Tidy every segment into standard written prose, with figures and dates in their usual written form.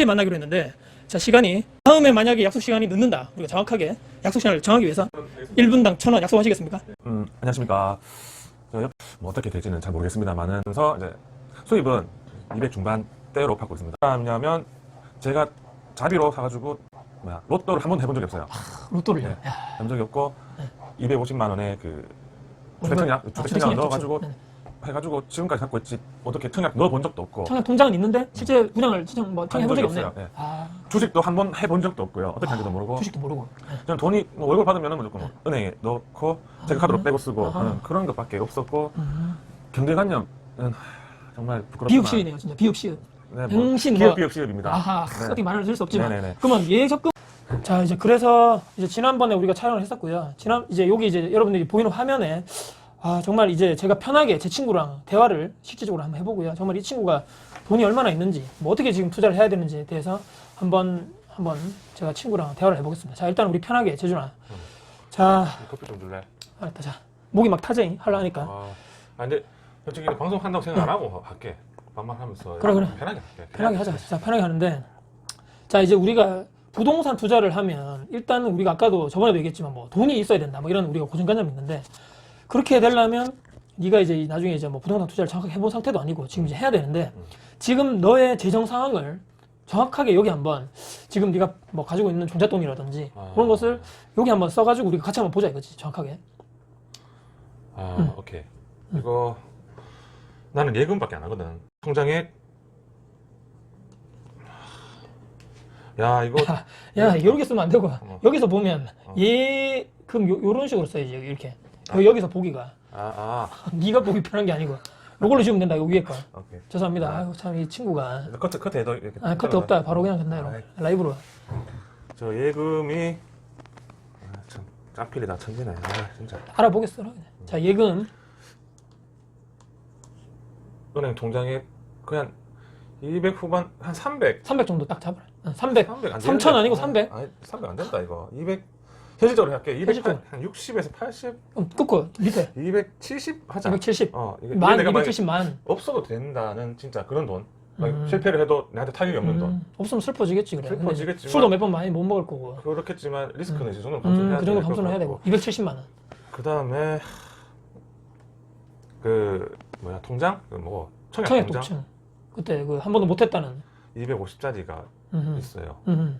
6시에 만나기로 했는데 자 시간이 다음에 만약에 약속 시간이 늦는다 우리가 정확하게 약속 시간을 정하기 위해서 1분당 1,000원 약속하시겠습니까? 안녕하십니까. 뭐 어떻게 될지는 잘 모르겠습니다만은 그래서 이제 수입은 200 중반대로 받고 있습니다. 왜냐하면 제가 자리로 사가지고 로또를 한 번도 해본 적이 없어요. 로또를요? 네, 해본 적이 없고 250만 원의 그 주택청약? 주택청약 넣어가지고 해가지고 지금까지 갖고 있지 어떻게 청약 넣어본 적도 없고 청약 통장은 있는데 실제 분양을 청약해본 적이 없네요. 네. 아, 주식도 한 번 해본 적도 없고요. 어떻게 하는지도 모르고 주식도 모르고. 저는 돈이 월급 받으면 무조건 은행에 넣고 제가 카드로 빼고 쓰고 하는 그런 것밖에 없었고 경제관념은 정말 부끄럽지만 비읍시이네요 진짜 비읍시읍. 네, 병신 기업 뭐. 비읍시읍입니다. 아하 네. 어떻게 말을 쓸 수 없지만 네네네. 그러면 예적금 자 이제 그래서 이제 지난번에 우리가 촬영을 했었고요. 이제 여기 이제 여러분들이 보이는 화면에 아 정말 이제 제가 편하게 제 친구랑 대화를 실질적으로 한번 해보고요. 정말 이 친구가 돈이 얼마나 있는지 뭐 어떻게 지금 투자를 해야 되는지에 대해서 한번 제가 친구랑 대화를 해보겠습니다. 자 일단 우리 편하게 재준아. 자 커피 좀 줄래? 알았다. 자 목이 막 타쟁이 하려 하니까. 근데 솔직히 방송 한다고 생각 안 하고 할게. 반말하면서 그래. 편하게 할게. 편하게 하자. 자 편하게 하는데 자 이제 우리가 부동산 투자를 하면 일단은 우리가 아까도 저번에도 얘기했지만 뭐 돈이 있어야 된다 뭐 이런 우리가 고정관념이 있는데 그렇게 되려면 네가 이제 나중에 이제 뭐 부동산 투자를 정확하게 해본 상태도 아니고 지금 이제 해야 되는데 지금 너의 재정 상황을 정확하게 여기 한번 지금 네가 뭐 가지고 있는 종잣돈이라든지 그런 것을 여기 한번 써가지고 우리가 같이 한번 보자 이거지 정확하게. 오케이. 이거 나는 예금밖에 안 하거든. 통장에 야 이거 야 이렇게 쓰면 안 되고 여기서 보면 예금 요런 식으로 써야지 이렇게 여기서 보기가 네가 보기 편한 게 아니고 요걸로 지우면 된다 요 위에 거. 오케이. 죄송합니다. 아유 참 이 친구가 커트 해도 이렇게 커트 없다 바로 그냥 된다 라이브로. 저 예금이 참 깜필이다 천지네. 진짜 알아보겠어. 자 예금 은행 통장에 그냥 200 후반 한 300 정도 딱 잡아라. 300 안 3,000 아니고 300? 아니 300 안 된다 이거 200 현실적으로 할게 200 현실적으로. 한 60에서 80 끊고 밑에 270 하자 270 이게 만 내가 270만 없어도 된다는 진짜 그런 돈 실패를 해도 나한테 타격이 없는 돈 없으면 슬퍼지겠지 그래. 근데 슬퍼지겠지만 술도 몇 번 많이 못 먹을 거고. 그렇겠지만 리스크는 이 정도는 감수해야 그 정도 감수는 해야 되고 270만 원. 그 다음에 그 뭐야 통장 그 뭐 청약 청약 통장 독증. 그때 그 한 번도 못 했다는 250짜리가 있어요.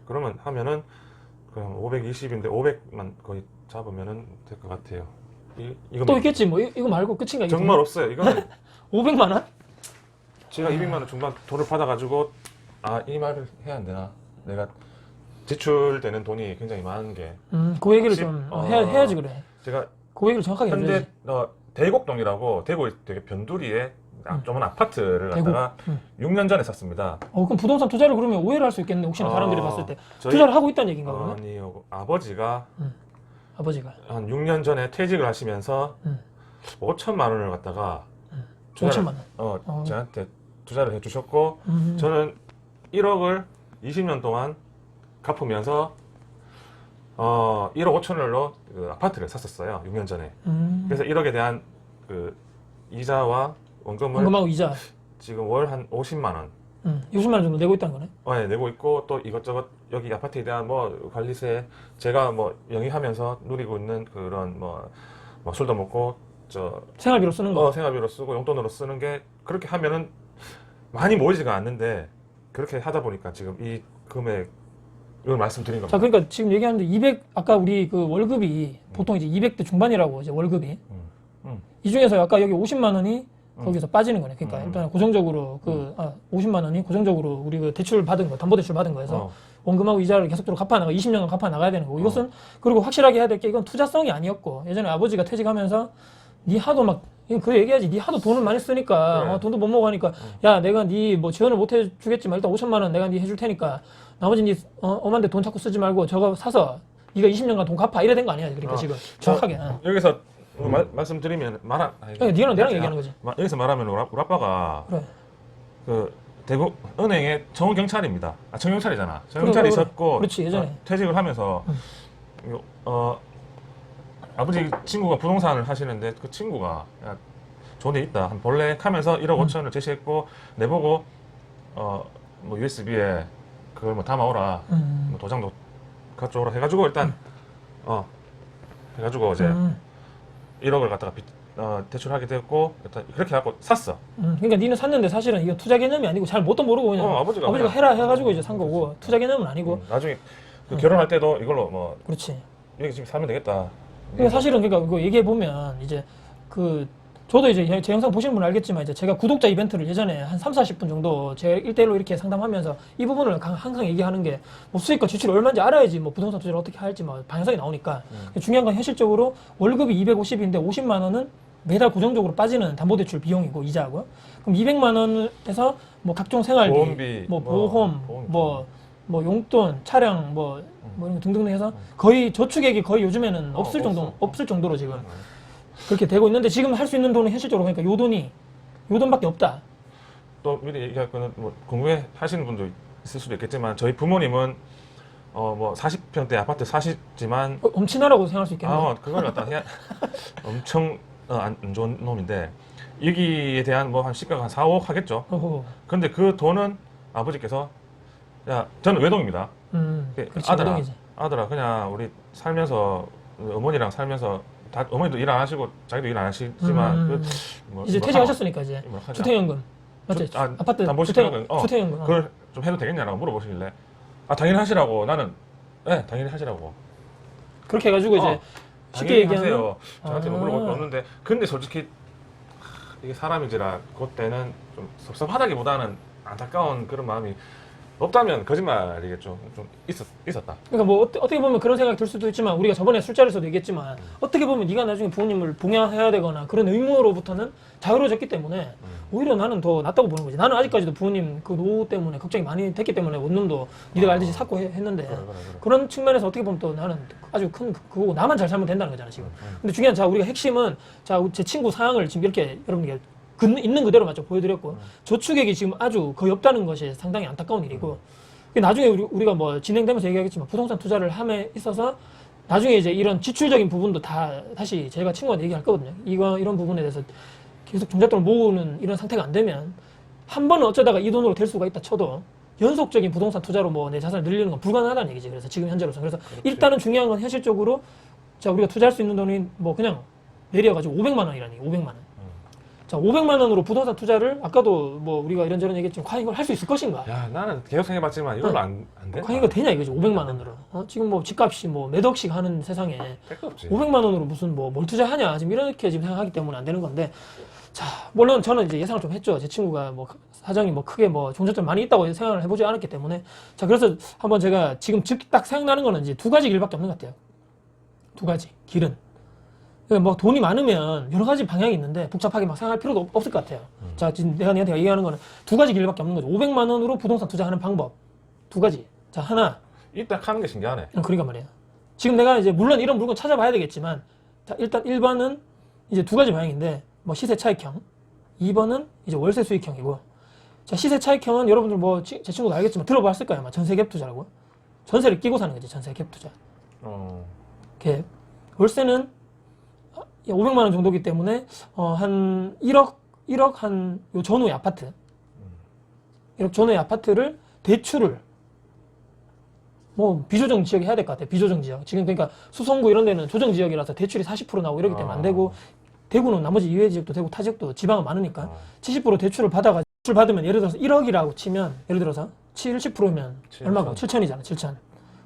그러면 하면은 그럼 520인데 500만 거의 잡으면은 될 것 같아요. 이거 또 있겠지 뭐 이거 말고 끝인가 이게? 정말 없어요. 이거는 500만 원? 제가 200만 원 중반 돈을 받아가지고 이 말을 해야 안 되나? 내가 지출되는 돈이 굉장히 많은 게 그 얘기를 좀 해야지 그래. 제가 그 얘기를 정확하게 해야지. 현대 대곡동이라고 대구 되게 변두리에 좁은 아파트를 갖다가 6년 전에 샀습니다. 그럼 부동산 투자를 그러면 오해를 할 수 있겠네. 혹시나 사람들이 봤을 때 저희- 투자를 하고 있다는 얘기인가 그러면? 아니요. 아버지가 아버지가 한 6년 전에 퇴직을 하시면서 5천만 원을 갖다가 5천만 원. 저한테 투자를 해주셨고 저는 1억을 20년 동안 갚으면서 1억 5천원로 그 아파트를 샀었어요. 6년 전에. 그래서 1억에 대한 그 이자와 원금을 원금하고 이자 지금 월 한 50만 원 60만 원 정도 내고 있다는 거네. 네, 내고 있고 또 이것저것 여기 아파트에 대한 뭐 관리세 제가 뭐 영위하면서 누리고 있는 그런 뭐 술도 먹고 생활비로 쓰는 거. 생활비로 쓰고 용돈으로 쓰는 게 그렇게 하면은 많이 모이지가 않는데 그렇게 하다 보니까 지금 이 금액을 말씀드린 겁니다. 자, 그러니까 지금 얘기하는데 200 아까 우리 그 월급이 보통 이제 200대 중반이라고 이제 월급이 이 중에서 아까 여기 50만 원이 거기서 빠지는 거네. 그러니까 일단 고정적으로 50만 원이 고정적으로 우리 그 대출 받은 거, 담보 대출 받은 거에서 원금하고 이자를 계속적으로 갚아나가 20년간 갚아나가야 되는 거고 이것은 그리고 확실하게 해야 될 게 이건 투자성이 아니었고 예전에 아버지가 퇴직하면서 니 하도 막 그 얘기하지 니 하도 돈을 많이 쓰니까 그래. 돈도 못 먹고 하니까 야 내가 니 뭐 지원을 못 해주겠지만 일단 5천만 원 내가 니 해줄 테니까 나머지 니 엄한데 돈 자꾸 쓰지 말고 저거 사서 니가 20년간 돈 갚아 이래 된 거 아니야 그러니까 지금 정확하게 여기서 말씀드리면 니랑 나랑 얘기하는 거지. 여기서 말하면 우리 아빠가 그래. 그 대구 은행의 정원 경찰입니다. 정경찰이잖아. 정경찰이셨고 그렇지 예전에 퇴직을 하면서 아버지 친구가 부동산을 하시는데 그 친구가 야, 좋은 데 있다 한 볼래 하면서 1억 5천을 제시했고 내보고 뭐 USB에 그걸 뭐 담아오라. 뭐 도장도 가져오라 해가지고 일단 해가지고 이제 1억을 갖다가 대출하게 됐고 일단 그렇게 하고 샀어. 그러니까 니는 샀는데 사실은 이거 투자 개념이 아니고 잘 뭣도 모르고 그냥 아버지가 그냥 해라 해가지고 이제 산 거고 투자 개념은 아니고. 나중에 그 결혼할 때도 이걸로 뭐 그렇지. 여기 지금 살면 되겠다. 그러니까 사실은 그러니까 그거 얘기해 보면 이제 그 저도 이제 제 영상 보시는 분은 알겠지만 이제 제가 구독자 이벤트를 예전에 한 3, 40분 정도 제 1대1로 이렇게 상담하면서 이 부분을 항상 얘기하는 게 뭐 수익과 지출이 얼마인지 알아야지 뭐 부동산 투자를 어떻게 할지 뭐 방향성이 나오니까 중요한 건 현실적으로 월급이 250인데 50만 원은 매달 고정적으로 빠지는 담보대출 비용이고 이자하고 그럼 200만 원에서 뭐 각종 생활비, 보험비, 뭐 보험, 뭐 용돈, 차량 뭐 이런 거 등등 해서 거의 저축액이 거의 요즘에는 없을 정도로 지금 그렇게 되고 있는데 지금 할 수 있는 돈은 현실적으로 그러니까 요 돈밖에 없다. 또 미리 얘기할 거는 뭐 궁금해 하시는 분도 있을 수도 있겠지만 저희 부모님은 뭐 40평대 아파트 사시지만 엄친아라고 생각할 수 있겠네요. 그걸 갖다 해야 엄청 안 좋은 놈인데 여기에 대한 뭐 한 시가가 한 4, 5억 하겠죠. 근데 그 돈은 아버지께서 야 저는 외동입니다. 그렇지, 아들아 외동이지. 아들아 그냥 우리 살면서 어머니랑 살면서 다 어머니도 일 안 하시고 자기도 일 안 하시지만 뭐 이제 퇴직하셨으니까 이제 주택연금 맞지? 아파트 담보시켜는 주택연금 그걸 좀 해도 되겠냐라고 물어보시길래 당연히 하시라고 나는 당연히 하시라고 그렇게 해가지고 이제 쉽게 얘기하면 하세요. 저한테 물어볼 거 없는데 근데 솔직히 이게 사람인지라 그때는 좀 섭섭하다기보다는 안타까운 그런 마음이 없다면 거짓말이겠죠. 좀 있었다. 그러니까 뭐 어떻게 보면 그런 생각이 들 수도 있지만 우리가 저번에 술자리에서도 얘기했지만 어떻게 보면 네가 나중에 부모님을 봉양해야 되거나 그런 의무로부터는 자유로워졌기 때문에 오히려 나는 더 낫다고 보는 거지. 나는 아직까지도 부모님 그 노후 때문에 걱정이 많이 됐기 때문에 원룸도 니네가 알듯이 샀고 했는데 그래. 그런 측면에서 어떻게 보면 또 나는 아주 큰 그거고 나만 잘 살면 된다는 거잖아 지금. 근데 중요한 자 우리가 핵심은 자 제 친구 상황을 지금 이렇게 여러분에게 있는 그대로 맞죠 보여드렸고 저축액이 지금 아주 거의 없다는 것이 상당히 안타까운 일이고 나중에 우리가 뭐 진행되면서 얘기하겠지만 부동산 투자를 함에 있어서 나중에 이제 이런 지출적인 부분도 다시 제가 친구한테 얘기할 거거든요. 이런 부분에 대해서 계속 종잣돈을 모으는 이런 상태가 안 되면 한 번은 어쩌다가 이 돈으로 될 수가 있다 쳐도 연속적인 부동산 투자로 뭐 내 자산을 늘리는 건 불가능하다는 얘기지. 그래서 지금 현재로서 그래서 그렇지. 일단은 중요한 건 현실적으로 자 우리가 투자할 수 있는 돈이 뭐 그냥 내려가지고 500만 원이라니 500만 원. 자, 500만 원으로 부동산 투자를 아까도 뭐 우리가 이런저런 얘기했지만 과연 이걸 할 수 있을 것인가? 야, 나는 계속 생각해봤지만 이걸로 안 돼. 과연 이거 되냐 이거지 500만 원으로. 지금 뭐 집값이 뭐 몇 억씩 하는 세상에 될거 없지. 500만 원으로 무슨 뭘 투자하냐 지금 이렇게 지금 생각하기 때문에 안 되는 건데 자, 물론 저는 이제 예상을 좀 했죠. 제 친구가 뭐 사정이 뭐 크게 뭐 종잣돈 많이 있다고 생각을 해보지 않았기 때문에 자, 그래서 한번 제가 지금 딱 생각나는 거는 이제 두 가지 길밖에 없는 것 같아요. 두 가지 길은. 그러니까 뭐 돈이 많으면 여러 가지 방향이 있는데 복잡하게 막 생각할 필요도 없을 것 같아요. 자, 지금 내가 니한테 얘기하는 거는 두 가지 길밖에 없는 거죠. 500만 원으로 부동산 투자하는 방법. 두 가지. 자, 하나. 이딱 하는 게 신기하네. 그러니까 말이야. 지금 내가 이제 물론 이런 물건 찾아봐야 되겠지만 자, 일단 1번은 이제 두 가지 방향인데 뭐 시세 차익형. 2번은 이제 월세 수익형이고. 자, 시세 차익형은 여러분들 뭐 제 친구도 알겠지만 들어봤을 거예요. 아마 전세 갭 투자라고. 전세를 끼고 사는 거지. 전세 갭 투자. 갭. 월세는 500만 원 정도기 때문에 한 1억 한 요 전후의 아파트 1억 전후의 아파트를 대출을 뭐 비조정 지역에 해야 될 것 같아요. 비조정 지역 지금 그러니까 수성구 이런 데는 조정 지역이라서 대출이 40% 나오고 이러기 때문에 안 되고 대구는 나머지 이외 지역도 되고 타 지역도 지방은 많으니까 70% 대출을 받아가지고 대출 받으면 예를 들어서 1억이라고 치면 예를 들어서 70%면 얼마고 7천이잖아 7천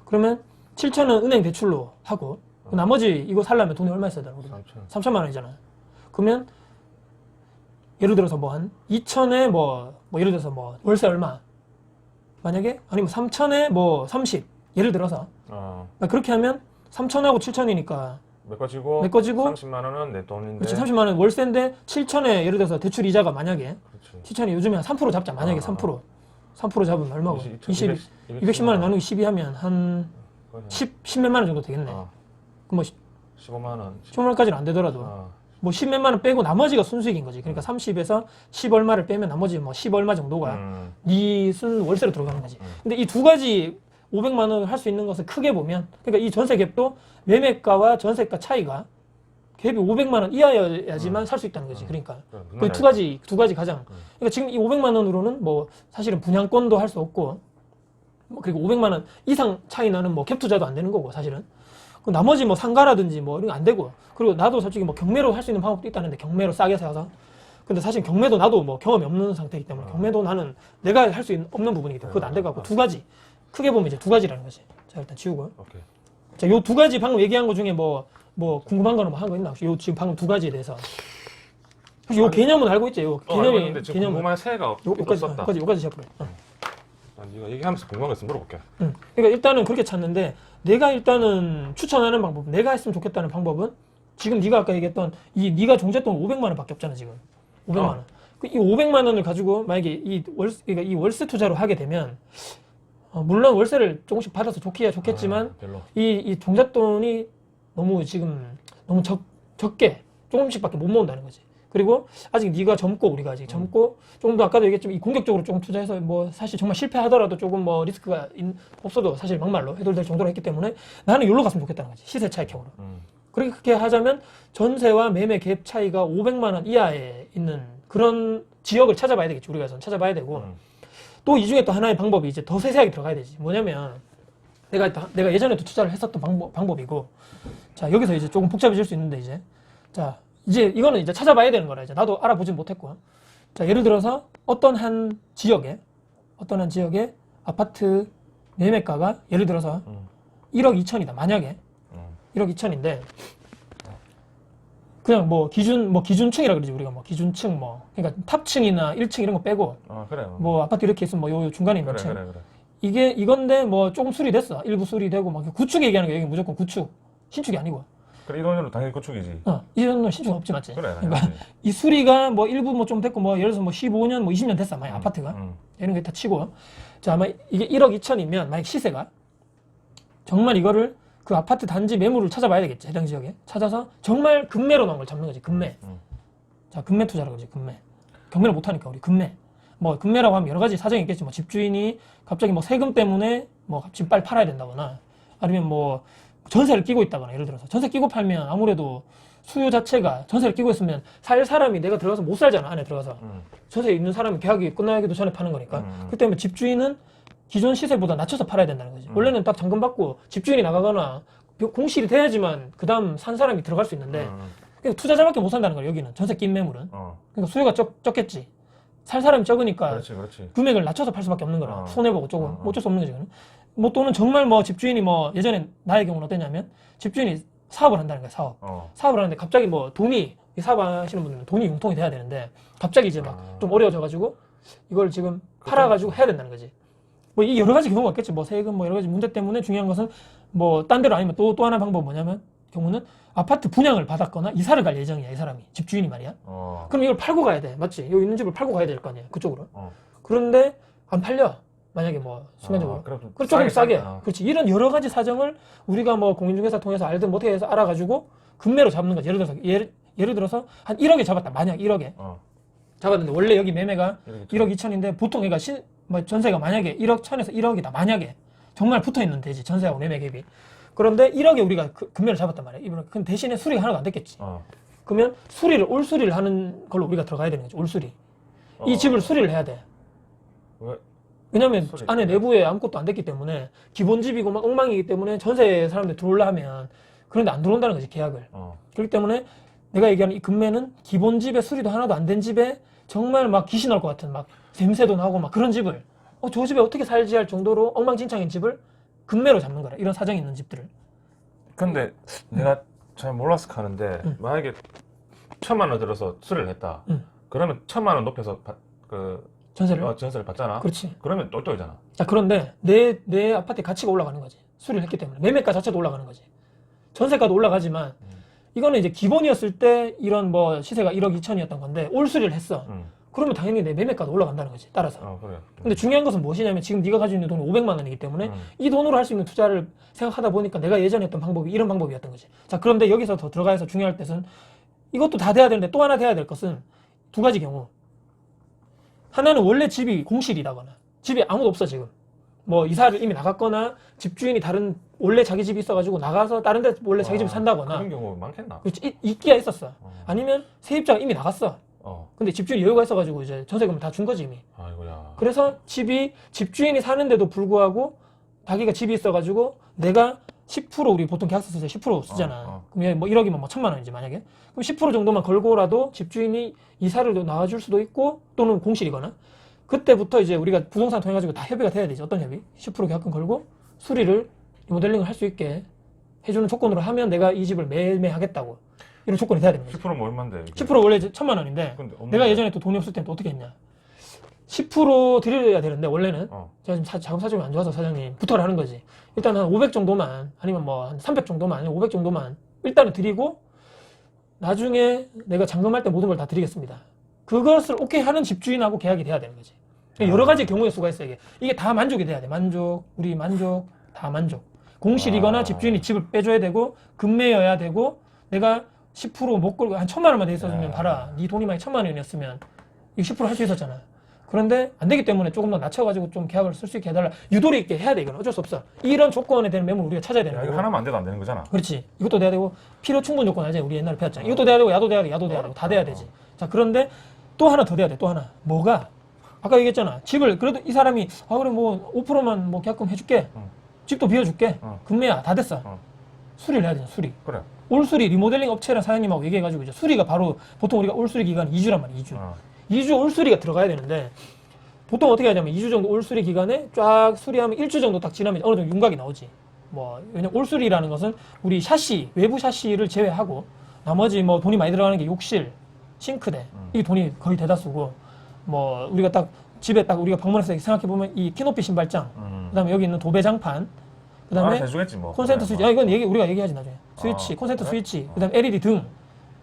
그러면 7천은 은행 대출로 하고 나머지 이거 살려면 돈이 얼마 있어야 되나? 3천만 원이잖아. 그러면 예를 들어서 뭐 한 2천에 뭐 예를 들어서 뭐 월세 얼마? 만약에 아니면 3천에 뭐 30. 예를 들어서 그렇게 하면 3천하고 7천이니까 메꿔지고 30만 원은 내 돈인데 그렇지 30만 원 월세인데 7천에 예를 들어서 대출 이자가 만약에 7천이 요즘에 한 3% 잡자. 만약에 3% 잡으면 얼마고? 210만 원 나누기 12 하면 한 10몇만 원 정도 되겠네. 뭐 15만 원. 15만 원까지는 안 되더라도 뭐 10몇만 원 빼고 나머지가 순수익인 거지. 그러니까 30에서 10 얼마를 빼면 나머지 뭐 10 얼마 정도가 네 순 월세로 들어가는 거지. 근데 이 두 가지 500만 원을 할 수 있는 것을 크게 보면 그러니까 이 전세 갭도 매매가와 전세가 차이가 갭이 500만 원 이하여야지만 살 수 있다는 거지. 그러니까 그 두 가지 가장 그러니까 지금 이 500만 원으로는 뭐 사실은 분양권도 할 수 없고 그리고 500만 원 이상 차이 나는 뭐 갭 투자도 안 되는 거고 사실은. 그 나머지 뭐 상가라든지 뭐 이런 거 안 되고. 그리고 나도 솔직히 뭐 경매로 할 수 있는 방법도 있다는데 경매로 싸게 사서. 근데 사실 경매도 나도 뭐 경험이 없는 상태이기 때문에 경매도 나는 내가 할 수 없는 부분이기 때문에 그것도 안 돼갖고 두 가지. 크게 보면 이제 두 가지라는 거지. 자 일단 지우고. 오케이. 자 요 두 가지 방금 얘기한 거 중에 뭐 궁금한 거는 뭐 한 거 있나? 요 지금 방금 두 가지에 대해서. 혹시 요 개념은 알고 있지? 요 알고 개념이 있는데 지금 궁금한 새가 요까지 없었다. 요까지 시작해. 난 이거 얘기하면서 궁금한 거 있으면 물어볼게. 그러니까 일단은 그렇게 찾는데 내가 일단은 추천하는 방법, 내가 했으면 좋겠다는 방법은 지금 네가 아까 얘기했던 이 네가 종잣돈 500만 원밖에 없잖아 지금 500만 원. 이 500만 원을 가지고 만약에 그러니까 이 월세 투자로 하게 되면 물론 월세를 조금씩 받아서 좋기야 좋겠지만 별로. 이 종잣돈이 너무 지금 너무 적게 조금씩밖에 못 모은다는 거지. 그리고 아직 네가 젊고 우리가 아직 젊고 조금 더 아까도 얘기했지만 이 공격적으로 조금 투자해서 뭐 사실 정말 실패하더라도 조금 뭐 리스크가 없어도 사실 막말로 해결될 정도로 했기 때문에 나는 여기로 갔으면 좋겠다는 거지. 시세 차익형으로. 그렇게 하자면 전세와 매매 갭 차이가 500만 원 이하에 있는 그런 지역을 찾아봐야 되겠지. 우리가 찾아봐야 되고 또 이 중에 또 하나의 방법이 이제 더 세세하게 들어가야 되지. 뭐냐면 내가 예전에도 투자를 했었던 방법이고 자 여기서 이제 조금 복잡해질 수 있는데 이제 이거는 이제 찾아봐야 되는 거라 이제 나도 알아보진 못했고 자 예를 들어서 어떤 한 지역에 아파트 매매가가 예를 들어서 1억 2천이다 만약에 1억 2천인데 그냥 뭐 기준층이라 그러지 우리가 뭐 기준층 뭐 그러니까 탑층이나 1층 이런 거 빼고 그래. 뭐 아파트 이렇게 있으면 뭐 요 중간에 있는 층 그래. 이건데 뭐 조금 수리됐어 일부 수리되고 막 구축 얘기하는 거 여기 무조건 구축 신축이 아니고 그래 이 돈으로 당연히 구축이지. 이 정도는 신축 없지 맞지? 그래. 그러니까 이 수리가 뭐 일부 뭐 좀 됐고 뭐 예를 들어서 뭐 15년 뭐 20년 됐어 만약 아파트가 이런 거 다 치고 자 아마 이게 1억 2천이면 만약 시세가 정말 이거를 그 아파트 단지 매물을 찾아봐야 되겠지 해당 지역에 찾아서 정말 금매로 나온 걸 잡는 거지 금매. 자 금매 투자라고 그러지 금매. 경매를 못 하니까 우리 금매. 뭐 금매라고 하면 여러 가지 사정이 있겠지. 뭐 집주인이 갑자기 뭐 세금 때문에 뭐 지금 빨리 팔아야 된다거나 아니면 뭐 전세를 끼고 있다거나 예를 들어서 전세 끼고 팔면 아무래도 수요 자체가 전세를 끼고 있으면 살 사람이 내가 들어가서 못 살잖아 안에 들어가서 전세에 있는 사람이 계약이 끝나기도 전에 파는 거니까 그렇기 때문에 집주인은 기존 시세보다 낮춰서 팔아야 된다는 거지. 원래는 딱 잔금 받고 집주인이 나가거나 공실이 돼야지만 그 다음 산 사람이 들어갈 수 있는데 그러니까 투자자밖에 못 산다는 거야 여기는 전세 낀 매물은. 그러니까 수요가 적겠지. 살 사람이 적으니까 그렇지. 금액을 낮춰서 팔 수밖에 없는 거라. 손해보고 조금 뭐 어쩔 수 없는 거지. 이거는. 뭐 또는 정말 뭐 집주인이 뭐 예전에 나의 경우는 어땠냐면 집주인이 사업을 한다는 거야 사업을 하는데 갑자기 뭐 돈이 이 사업하시는 분들은 돈이 융통이 돼야 되는데 갑자기 이제 막 좀 어려워져가지고 이걸 지금 팔아가지고 해야 된다는 거지. 뭐 이 여러 가지 경우가 있겠지. 뭐 세금 뭐 여러 가지 문제 때문에 중요한 것은 뭐 딴 데로 아니면 또 하나 방법 뭐냐면 경우는 아파트 분양을 받았거나 이사를 갈 예정이야 이 사람이 집주인이 말이야. 그럼 이걸 팔고 가야 돼 맞지? 여기 있는 집을 팔고 가야 될 거 아니야 그쪽으로. 그런데 안 팔려 만약에 뭐 순간적으로. 그럼 조금 싸게. 그렇지. 이런 여러 가지 사정을 우리가 뭐 공인중개사 통해서 알든 뭐 어떻게 해서 알아가지고 금매로 잡는 거지. 예를 들어서 한 1억에 잡았다. 만약 1억에 잡았는데 원래 여기 매매가 1억 2천인데 보통 얘가 뭐 전세가 만약에 1억 1천에서 1억이다. 만약에 정말 붙어있는 데지 전세하고 매매 갭이. 그런데 1억에 우리가 금매를 잡았단 말이야. 그럼 대신에 수리가 하나도 안 됐겠지. 그러면 올 수리를 하는 걸로 우리가 들어가야 되는 거지. 올 수리. 이 집을 수리를 해야 돼. 왜? 왜냐면 안에 내부에 아무것도 안 됐기 때문에 기본 집이고 막 엉망이기 때문에 전세 사람들 들어오려 하면 그런데 안 들어온다는 거지 계약을. 그렇기 때문에 내가 얘기하는 이 금매는 기본 집에 수리도 하나도 안 된 집에 정말 막 귀신 나올 것 같은 막 냄새도 나고 막 그런 집을 저 집에 어떻게 살지 할 정도로 엉망진창인 집을 금매로 잡는 거라. 이런 사정이 있는 집들을. 근데 내가 잘 몰라서 하는데 만약에 1,000만 원 들어서 수리를 했다. 그러면 1,000만 원 높여서 전세를 받잖아. 그렇지. 그러면 똘똘이잖아. 자 그런데 내 아파트의 가치가 올라가는 거지. 수리를 했기 때문에 매매가 자체도 올라가는 거지. 전세가도 올라가지만 이거는 이제 기본이었을 때 이런 뭐 시세가 1억 2천이었던 건데 올 수리를 했어. 그러면 당연히 내 매매가도 올라간다는 거지. 따라서. 그래. 근데 중요한 것은 무엇이냐면 지금 네가 가지고 있는 돈이 500만 원이기 때문에 이 돈으로 할 수 있는 투자를 생각하다 보니까 내가 예전에 했던 방법이 이런 방법이었던 거지. 자 그런데 여기서 더 들어가서 중요할 것은 이것도 다 돼야 되는데 또 하나 돼야 될 것은 두 가지 경우. 하나는 원래 집이 공실이라거나 집에 아무도 없어 지금. 뭐 이사를 이미 나갔거나 집주인이 다른 원래 자기 집이 있어가지고 나가서 다른 데 원래 자기 집에 산다거나 그런 경우 많겠나? 그렇지. 있기야 있었어. 아니면 세입자가 이미 나갔어. 근데 집주인이 여유가 있어가지고 이제 전세금을 다 준 거지 이미. 아이고야. 그래서 집주인이 사는데도 불구하고 자기가 집이 있어가지고 내가 10% 우리 보통 계약서 쓸 때 10% 쓰잖아. 그럼 뭐 1억이면 뭐 1,000만 원이지 만약에. 그럼 10% 정도만 걸고라도 집주인이 이사를 나와줄 수도 있고 또는 공실이거나 그때부터 이제 우리가 부동산 통해가지고 다 협의가 돼야 되지. 어떤 협의? 10% 계약금 걸고 수리를 리모델링을 할 수 있게 해주는 조건으로 하면 내가 이 집을 매매하겠다고 이런 조건이 돼야 되는 거지. 10%면 얼마인데? 10% 원래 이제 1,000만 원인데 근데 내가 예전에 또 돈이 없을 때는 또 어떻게 했냐. 10% 드려야 되는데 원래는 제가 지금 자금 사정이 안 좋아서 사장님 부탁을 하는 거지. 일단 한 500 정도만 아니면 뭐 한 300 정도만 아니면 500 정도만 일단은 드리고 나중에 내가 잔금할 때 모든 걸 다 드리겠습니다. 그것을 오케이 하는 집주인하고 계약이 돼야 되는 거지. 여러 가지 경우의 수가 있어 이게 다 만족이 돼야 돼. 만족, 우리 만족, 다 만족. 공실이거나 집주인이 집을 빼줘야 되고 급매여야 되고 내가 10% 못 걸고 한 1,000만 원만 돼 있었으면 봐라. 네 돈이 만약 1,000만 원이었으면 이거 10% 할 수 있었잖아. 그런데 안 되기 때문에 조금 더 낮춰가지고 좀 계약을 쓸 수 있게 해달라. 유도리 있게 해야 돼. 이건 어쩔 수 없어. 이런 조건에 대한 매물 우리가 찾아야 되는 야, 이거 거고. 하나만 안 돼도 안 되는 거잖아. 그렇지. 이것도 돼야 되고 필요 충분 조건 알지? 우리 옛날에 배웠잖아. 이것도 돼야 되고 야도 돼야 되고 야도 돼야 되고 다 돼야 되지. 자 그런데 또 하나 더 돼야 돼. 또 하나. 뭐가? 아까 얘기했잖아. 집을 그래도 이 사람이 그래 뭐 5%만 뭐 계약금 해줄게. 집도 비워줄게. 금매야 다 됐어. 수리를 해야 되잖아. 수리. 그래. 올수리 리모델링 업체랑 사장님하고 얘기해가지고 이제 수리가 바로 보통 우리가 올수리 기간이 2주란 말이야. 2주. 2주 올수리가 들어가야 되는데 보통 어떻게 하냐면 2주 정도 올수리 기간에 쫙 수리하면 1주 정도 딱 지나면 어느 정도 윤곽이 나오지. 뭐 왜냐면 올수리라는 것은 우리 샤시 외부 샤시를 제외하고 나머지 뭐 돈이 많이 들어가는 게 욕실, 싱크대 이 돈이 거의 대다수고 뭐 우리가 딱 집에 딱 우리가 방문해서 생각해 보면 이 키높이 신발장, 그다음에 여기 있는 도배장판, 그다음에 해주겠지 뭐. 콘센트 스위치. 이건 우리가 얘기하지 나중에. 스위치, 콘센트 그래? 스위치, 그다음에 LED 등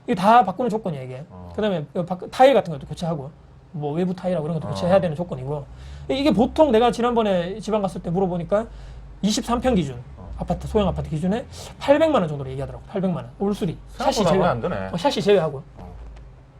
이거 다 바꾸는 조건이야 이게. 그다음에 타일 같은 것도 교체하고. 뭐 외부 타일하고 이런 것도 교체해야 되는 조건이고 이게 보통 내가 지난번에 지방 갔을 때 물어보니까 23평 기준 아파트 소형 아파트 기준에 800만 원 정도로 얘기하더라고. 800만 원 올수리 샤시 생각보다 제외 안 되네. 샤시 제외하고